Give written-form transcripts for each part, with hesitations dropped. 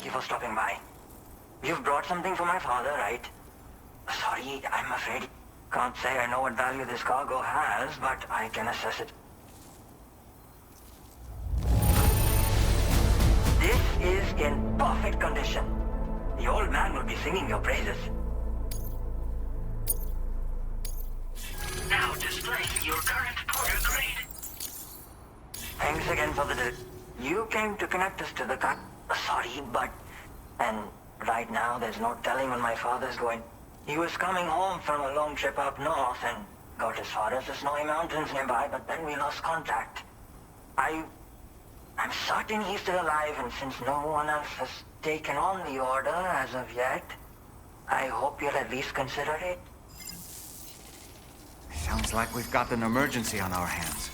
ask you for stopping by. You've brought something for my father, right? Sorry, I'm afraid. Can't say I know what value this cargo has, but I can assess it. This is in perfect condition. The old man will be singing your praises. Now displaying your current porter grade. Thanks again for the... You came to connect us to the car... Sorry, but... And right now there's no telling when my father's going. He was coming home from a long trip up north and got as far as the snowy mountains nearby, but then we lost contact. I'm certain he's still alive, and since no one else has taken on the order as of yet, I hope you'll at least consider it. Sounds like we've got an emergency on our hands.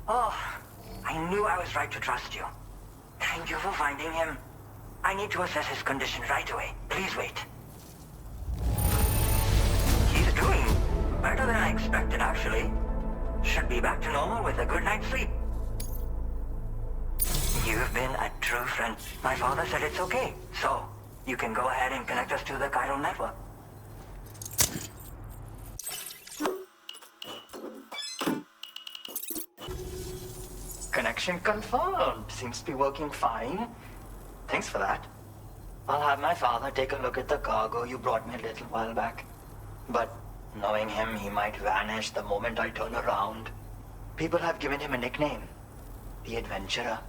Oh, I knew I was right to trust you. Thank you for finding him. I need to assess his condition right away. Please wait. He's doing better than I expected, actually. Should be back to normal with a good night's sleep. You've been a true friend. My father said it's okay, so you can go ahead and connect us to the chiral network. Connection confirmed. Seems to be working fine. Thanks for that. I'll have my father take a look at the cargo you brought me a little while back. But knowing him, he might vanish the moment I turn around. People have given him a nickname. The Adventurer.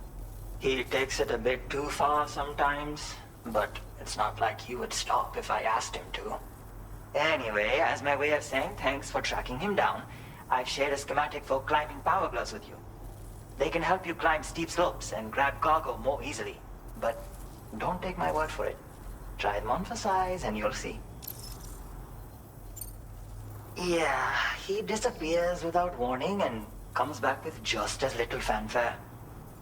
He takes it a bit too far sometimes, but it's not like he would stop if I asked him to. Anyway, as my way of saying thanks for tracking him down, I've shared a schematic for climbing power gloves with you. They can help you climb steep slopes and grab cargo more easily. But don't take my word for it. Try them on for size and you'll see. Yeah, he disappears without warning and comes back with just as little fanfare.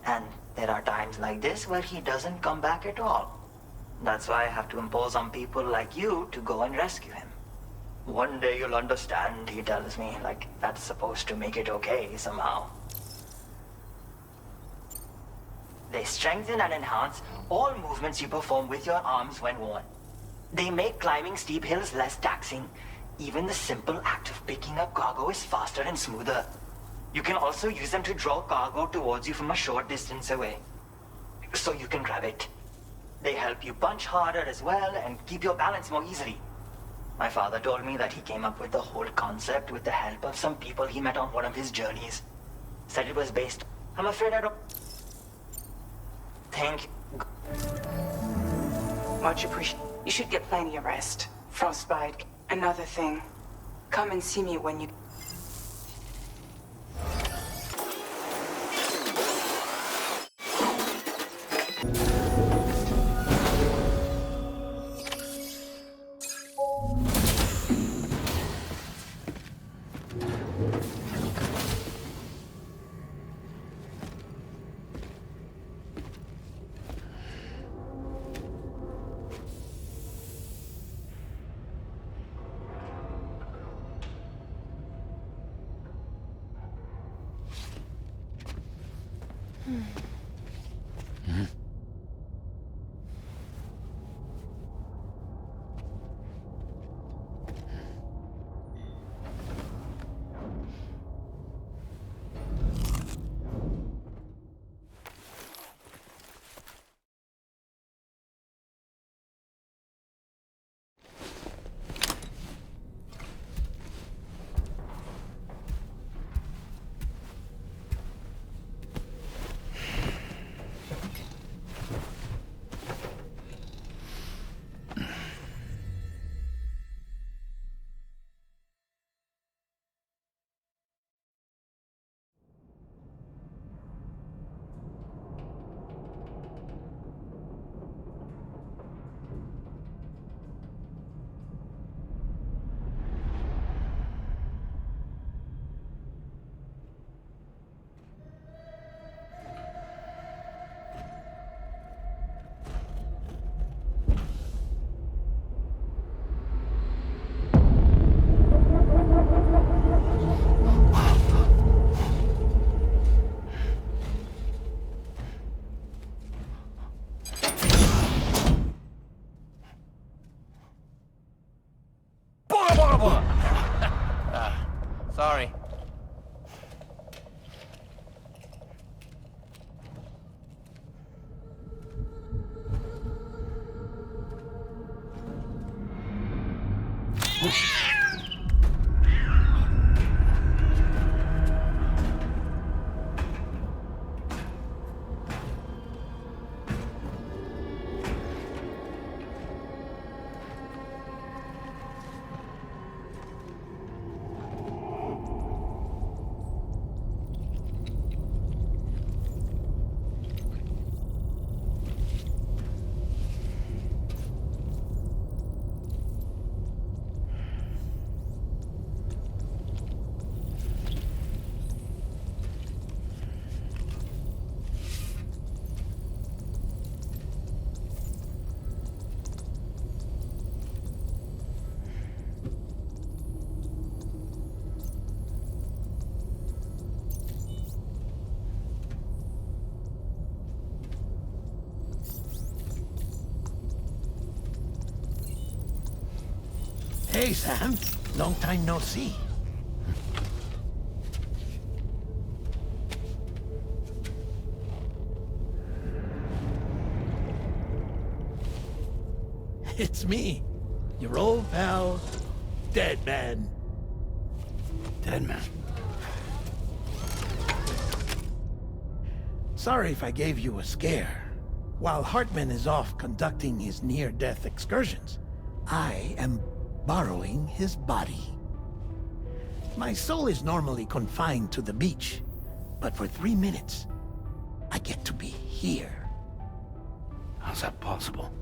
And there are times like this where he doesn't come back at all. That's why I have to impose on people like you to go and rescue him. One day you'll understand, he tells me, like that's supposed to make it okay somehow. They strengthen and enhance all movements you perform with your arms when worn. They make climbing steep hills less taxing. Even the simple act of picking up cargo is faster and smoother. You can also use them to draw cargo towards you from a short distance away, so you can grab it. They help you punch harder as well and keep your balance more easily. My father told me that he came up with the whole concept with the help of some people he met on one of his journeys. Said it was based... I'm afraid I don't... Thank you. Much appreciated. You should get plenty of rest. Frostbite. Another thing. Come and see me when you... Sorry. Hey, Sam. Long time no see. It's me, your old pal, Dead Man. Dead Man. Sorry if I gave you a scare. While Hartman is off conducting his near-death excursions, I am borrowing his body. My soul is normally confined to the beach, but for 3 minutes, I get to be here. How's that possible?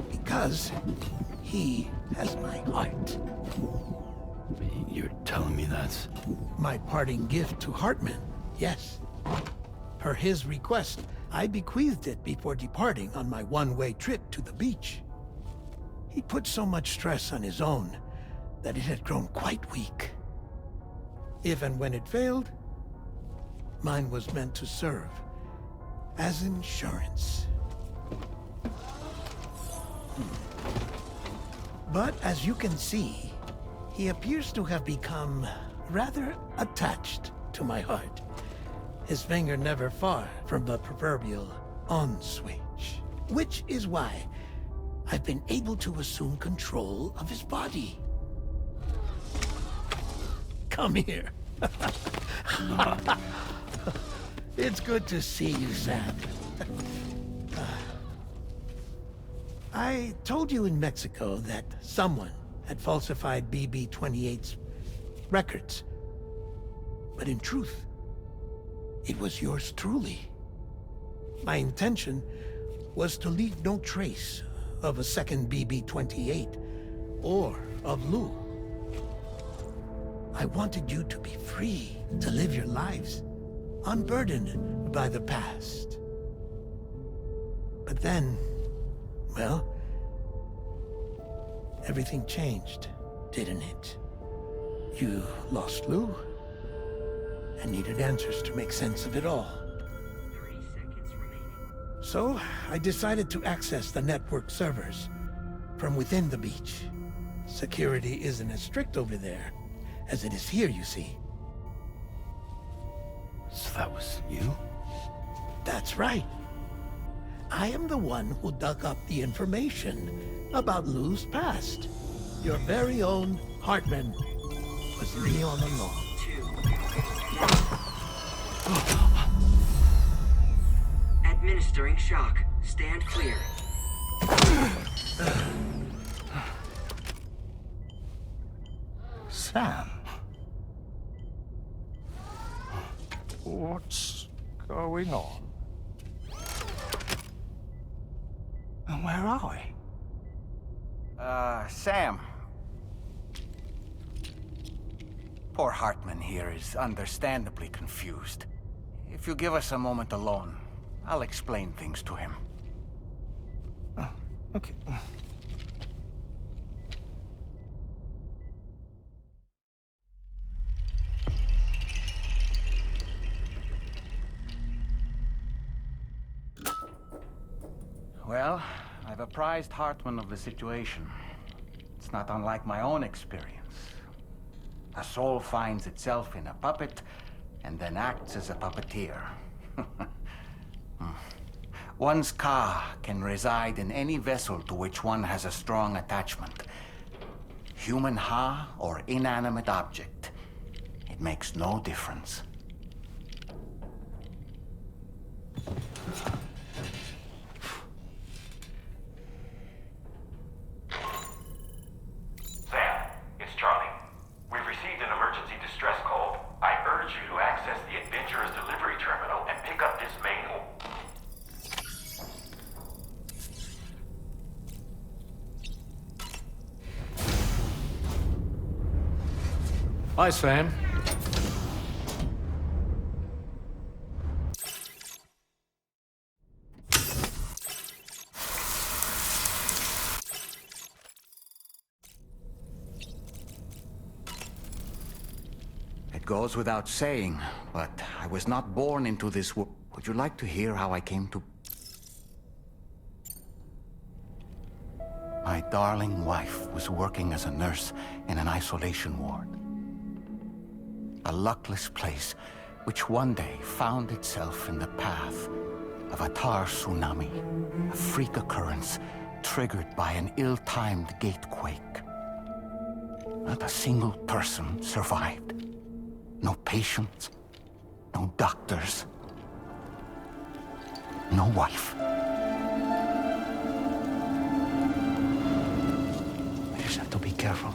Because he has my heart. You're telling me that's... My parting gift to Hartman, yes. Per his request, I bequeathed it before departing on my one-way trip to the beach. He put so much stress on his own that it had grown quite weak. If and when it failed, mine was meant to serve as insurance. But as you can see, he appears to have become rather attached to my heart. His finger never far from the proverbial on switch. Which is why I've been able to assume control of his body. Come here. It's good to see you, Sam. I told you in Mexico that someone had falsified BB-28's records. But in truth, it was yours truly. My intention was to leave no trace of a second BB-28 or of Lou. I wanted you to be free to live your lives, unburdened by the past. But then, well, everything changed, didn't it? You lost Lou, I needed answers to make sense of it all. 30 seconds remaining. So, I decided to access the network servers from within the beach. Security isn't as strict over there as it is here, you see. So that was you? That's right. I am the one who dug up the information about Lou's past. Your very own Hartman was me all along. 2. Administering shock. Stand clear. Sam. What's going on? And where are we? Sam. Poor Hartman here is understandably confused. If you give us a moment alone, I'll explain things to him. Oh, okay. Well, I've apprised Hartman of the situation. It's not unlike my own experience. A soul finds itself in a puppet, and then acts as a puppeteer. One's ka can reside in any vessel to which one has a strong attachment. Human ha or inanimate object. It makes no difference. Sam, it's Charlie. We've received an emergency distress call. I urge you to access the Adventurer's delivery terminal and pick up this mail. Hi, Sam. It goes without saying, but I was not born into this world. Would you like to hear how I came to... My darling wife was working as a nurse in an isolation ward. A luckless place which one day found itself in the path of a tar tsunami, a freak occurrence triggered by an ill-timed gatequake. Not a single person survived. No patients, no doctors, no wife. We just have to be careful.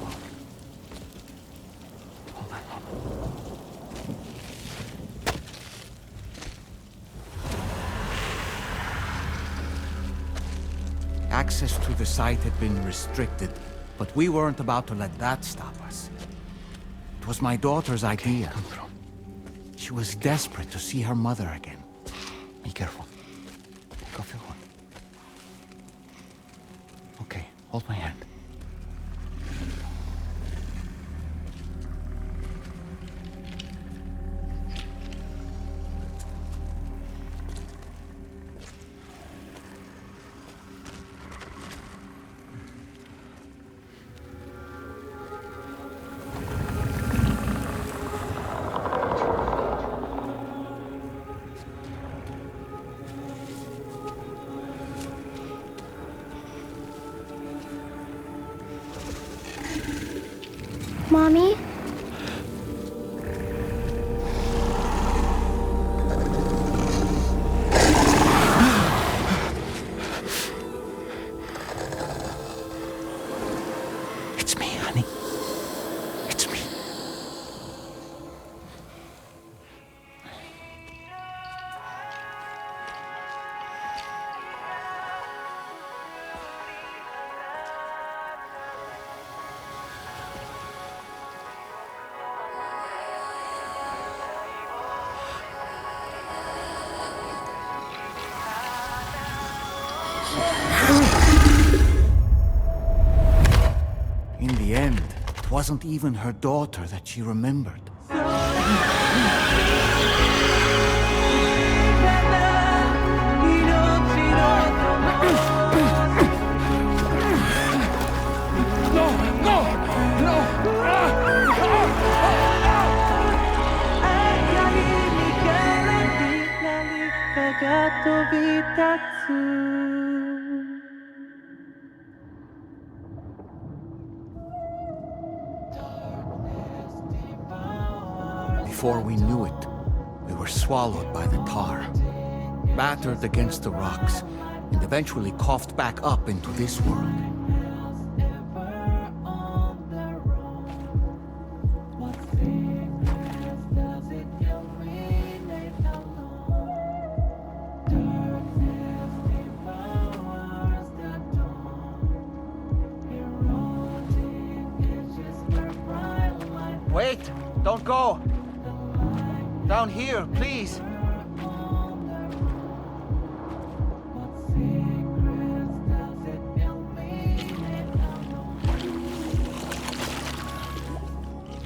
Hold on. Access to the site had been restricted, but we weren't about to let that stop us. It was my daughter's idea. Come through. She was desperate to see her mother again. Be careful. Take off your one. Okay, hold my hand. Mommy? It's me, honey. It's me. In the end, it wasn't even her daughter that she remembered. Before we knew it, we were swallowed by the tar, battered against the rocks, and eventually coughed back up into this world. Wait! Don't go! Down here, please!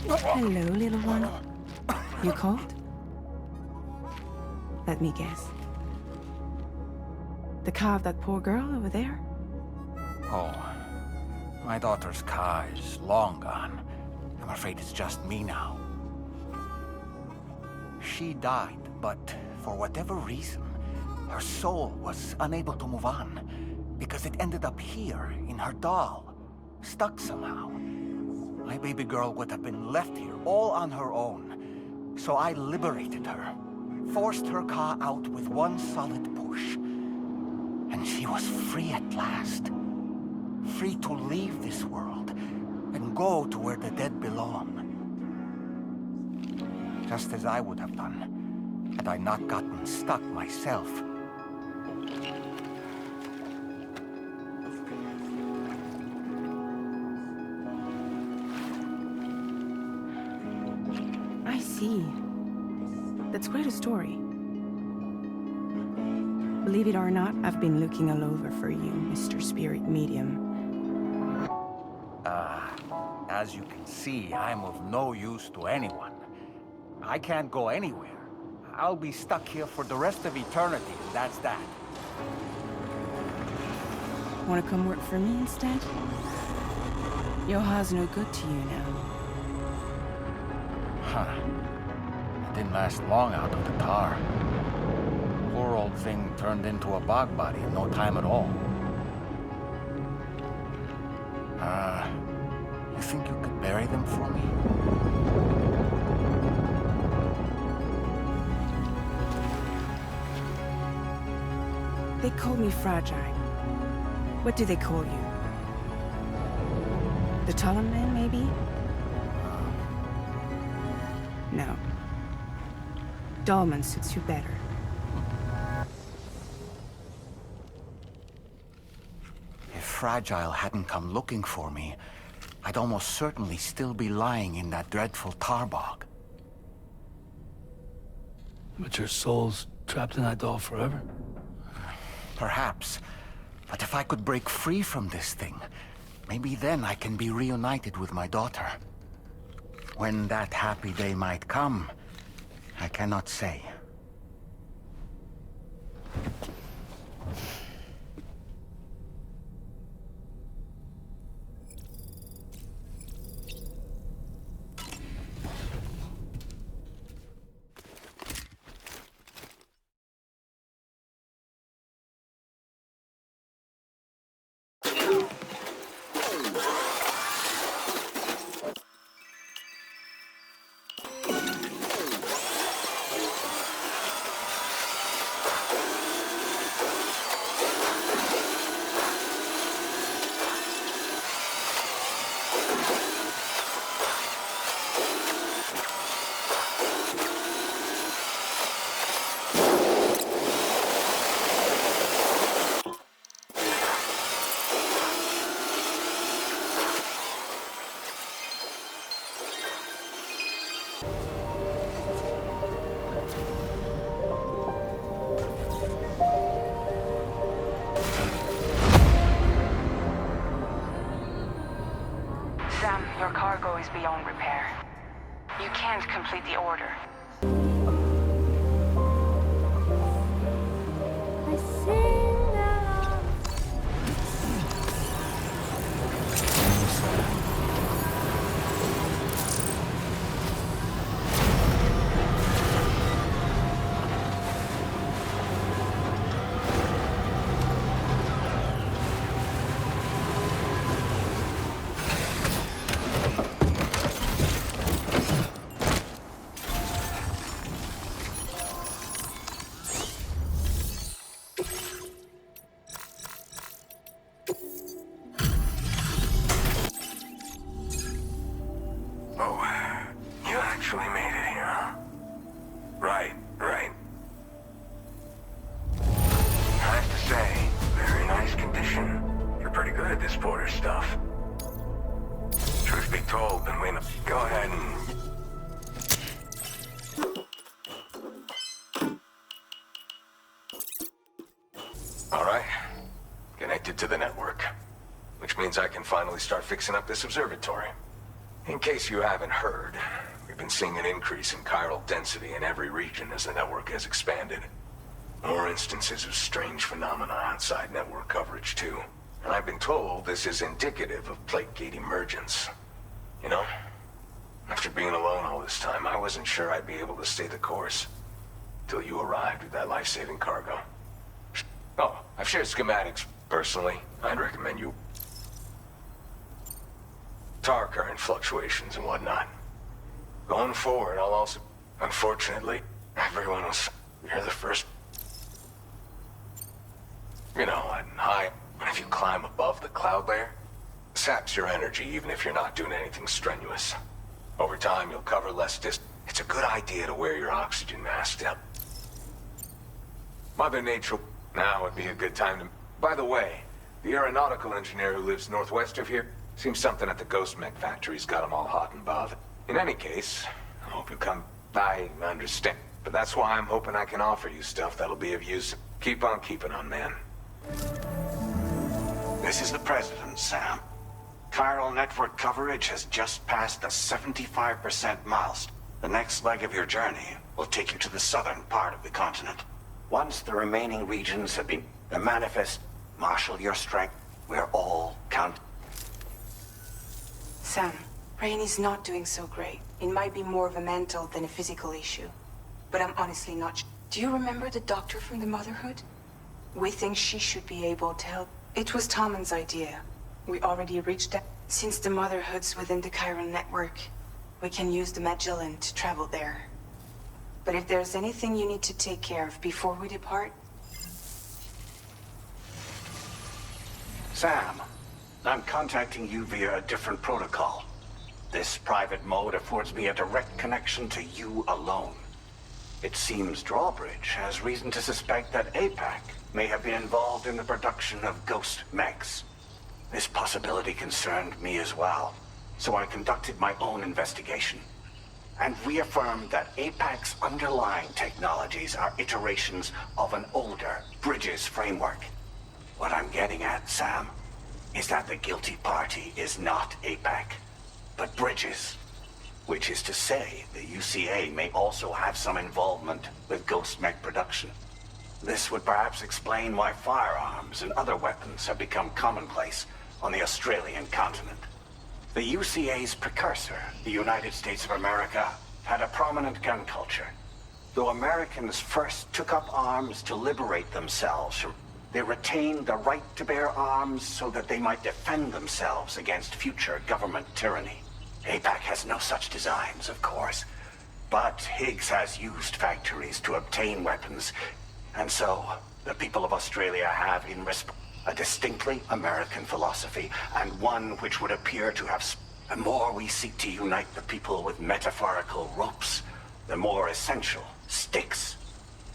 Hello, little one. You cold? Let me guess. The car of that poor girl over there? Oh, my daughter's car is long gone. I'm afraid it's just me now. She died, but for whatever reason, her soul was unable to move on, because it ended up here, in her doll, stuck somehow. My baby girl would have been left here all on her own, so I liberated her, forced her car out with one solid push, and she was free at last. Free to leave this world and go to where the dead belong. Just as I would have done, had I not gotten stuck myself. I see. That's quite a story. Believe it or not, I've been looking all over for you, Mr. Spirit Medium. As you can see, I'm of no use to anyone. I can't go anywhere. I'll be stuck here for the rest of eternity, and that's that. Wanna come work for me instead? Yoha's no good to you now. Huh. It didn't last long out of the tar. Poor old thing turned into a bog body in no time at all. You think you could bury them for me? They call me fragile. What do they call you? The Talon Man, maybe? No. Dolman suits you better. If Fragile hadn't come looking for me, I'd almost certainly still be lying in that dreadful tar bog. But your soul's trapped in that doll forever? Perhaps. But if I could break free from this thing, maybe then I can be reunited with my daughter. When that happy day might come, I cannot say. Sam, your cargo is beyond repair. You can't complete the order. Oh, you actually made it here, huh? Right, right. I have to say, very nice condition. You're pretty good at this porter stuff. Truth be told, been waiting. Go ahead and... All right. Connected to the network. Which means I can finally start fixing up this observatory. In case you haven't heard, we've been seeing an increase in chiral density in every region as the network has expanded. More instances of strange phenomena outside network coverage, too. And I've been told this is indicative of plate gate emergence. You know, after being alone all this time, I wasn't sure I'd be able to stay the course. Till you arrived with that life-saving cargo. Oh, I've shared schematics. Personally, I'd recommend you... tar current fluctuations and whatnot. Going forward, I'll also... Unfortunately, everyone was... You're the first... You know, and high... But if you climb above the cloud layer, it saps your energy even if you're not doing anything strenuous. Over time, you'll cover less distance. It's a good idea to wear your oxygen mask down. Mother Nature... Now would be a good time to... By the way, the aeronautical engineer who lives northwest of here, seems something at the Ghost Mech factory's got him all hot and bothered. In any case, I hope you come... I understand. But that's why I'm hoping I can offer you stuff that'll be of use. Keep on keeping on, man. This is the President, Sam. Chiral network coverage has just passed the 75% milestone. The next leg of your journey will take you to the southern part of the continent. Once the remaining regions have been manifest, marshal your strength. We're all count. Sam, Rainey's not doing so great. It might be more of a mental than a physical issue. But I'm honestly not. Do you remember the doctor from the Motherhood? We think she should be able to help. It was Tommen's idea. We already reached that. Since the Motherhood's within the chiral network, we can use the Magellan to travel there. But if there's anything you need to take care of before we depart... Sam, I'm contacting you via a different protocol. This private mode affords me a direct connection to you alone. It seems Drawbridge has reason to suspect that APAC may have been involved in the production of ghost mechs. This possibility concerned me as well, so I conducted my own investigation and reaffirmed that APAC's underlying technologies are iterations of an older Bridges framework. What I'm getting at, Sam, is that the guilty party is not APAC, but Bridges. Which is to say, the UCA may also have some involvement with ghost mech production. This would perhaps explain why firearms and other weapons have become commonplace on the Australian continent. The UCA's precursor, the United States of America, had a prominent gun culture. Though Americans first took up arms to liberate themselves from... They retained the right to bear arms so that they might defend themselves against future government tyranny. APAC has no such designs, of course, but Higgs has used factories to obtain weapons, and so the people of Australia have in response a distinctly American philosophy, and one which would appear to have... The more we seek to unite the people with metaphorical ropes, the more essential sticks.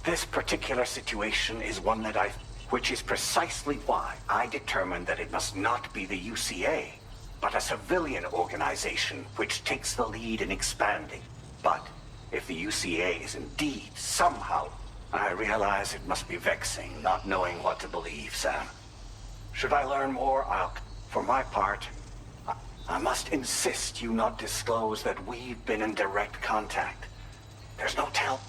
This particular situation is one that which is precisely why I determined that it must not be the UCA, but a civilian organization which takes the lead in expanding. But if the UCA is indeed somehow... I realize it must be vexing not knowing what to believe, Sam. Should I learn more, for my part, I must insist you not disclose that we've been in direct contact. There's no tell.